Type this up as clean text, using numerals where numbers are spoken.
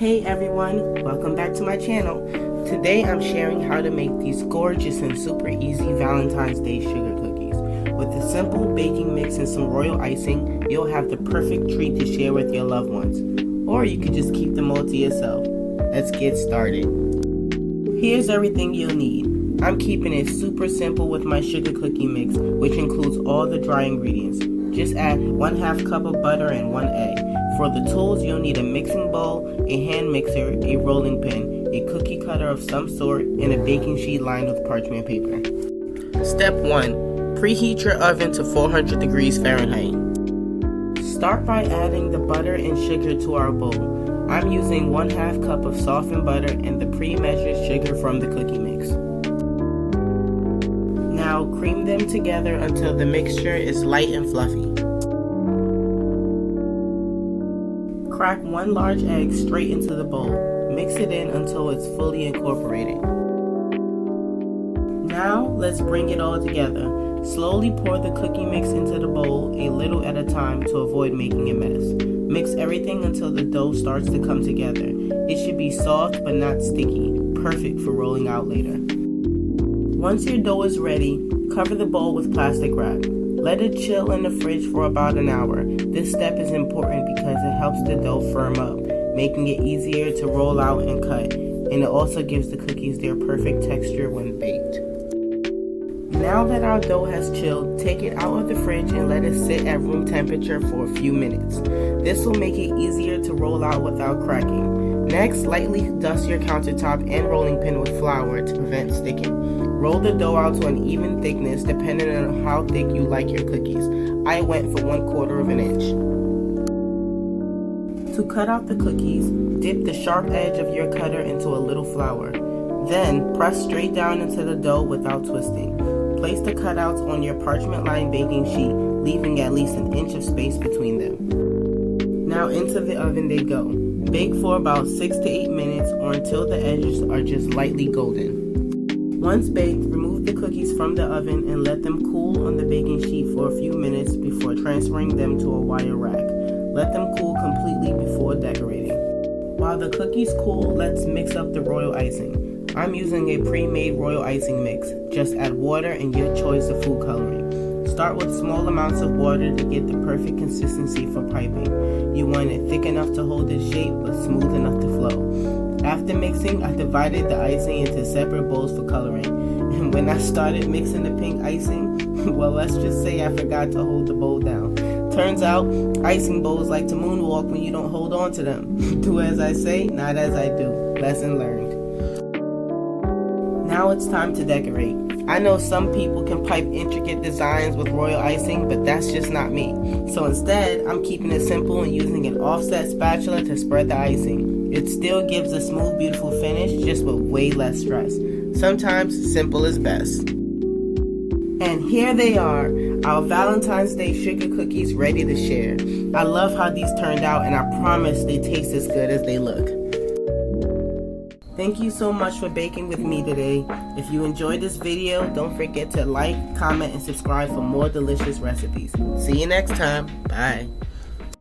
Hey everyone, welcome back to my channel. Today I'm sharing how to make these gorgeous and super easy Valentine's Day sugar cookies. With a simple baking mix and some royal icing, you'll have the perfect treat to share with your loved ones. Or you could just keep them all to yourself. Let's get started. Here's everything you'll need. I'm keeping it super simple with my sugar cookie mix, which includes all the dry ingredients. Just add 1/2 cup of butter and 1 egg. For the tools, you'll need a mixing bowl, a hand mixer, a rolling pin, a cookie cutter of some sort, and a baking sheet lined with parchment paper. Step 1. Preheat your oven to 400 degrees Fahrenheit. Start by adding the butter and sugar to our bowl. I'm using 1/2 cup of softened butter and the pre-measured sugar from the cookie mix. Now cream them together until the mixture is light and fluffy. Crack 1 large egg straight into the bowl. Mix it in until it's fully incorporated. Now let's bring it all together. Slowly pour the cookie mix into the bowl a little at a time to avoid making a mess. Mix everything until the dough starts to come together. It should be soft but not sticky, perfect for rolling out later. Once your dough is ready, cover the bowl with plastic wrap. Let it chill in the fridge for about an hour. This step is important because it helps the dough firm up, making it easier to roll out and cut, and it also gives the cookies their perfect texture when baked. Now that our dough has chilled, take it out of the fridge and let it sit at room temperature for a few minutes. This will make it easier to roll out without cracking. Next, lightly dust your countertop and rolling pin with flour to prevent sticking. Roll the dough out to an even thickness depending on how thick you like your cookies. I went for 1/4 of an inch. To cut out the cookies, dip the sharp edge of your cutter into a little flour. Then, press straight down into the dough without twisting. Place the cutouts on your parchment-lined baking sheet, leaving at least an inch of space between them. Now into the oven they go. Bake for about 6 to 8 minutes or until the edges are just lightly golden. Once baked, remove the cookies from the oven and let them cool on the baking sheet for a few minutes before transferring them to a wire rack. Let them cool completely before decorating. While the cookies cool, let's mix up the royal icing. I'm using a pre-made royal icing mix. Just add water and your choice of food coloring. Start with small amounts of water to get the perfect consistency for piping. You want it thick enough to hold its shape but smooth enough to flow. After mixing, I divided the icing into separate bowls for coloring. And when I started mixing the pink icing, well, let's just say I forgot to hold the bowl down. Turns out, icing bowls like to moonwalk when you don't hold on to them. Do as I say, not as I do. Lesson learned. Now it's time to decorate. I know some people can pipe intricate designs with royal icing, but that's just not me. So instead, I'm keeping it simple and using an offset spatula to spread the icing. It still gives a smooth, beautiful finish, just with way less stress. Sometimes simple is best. And here they are, our Valentine's Day sugar cookies ready to share. I love how these turned out, and I promise they taste as good as they look. Thank you so much for baking with me today. If you enjoyed this video, don't forget to like, comment, and subscribe for more delicious recipes. See you next time. Bye.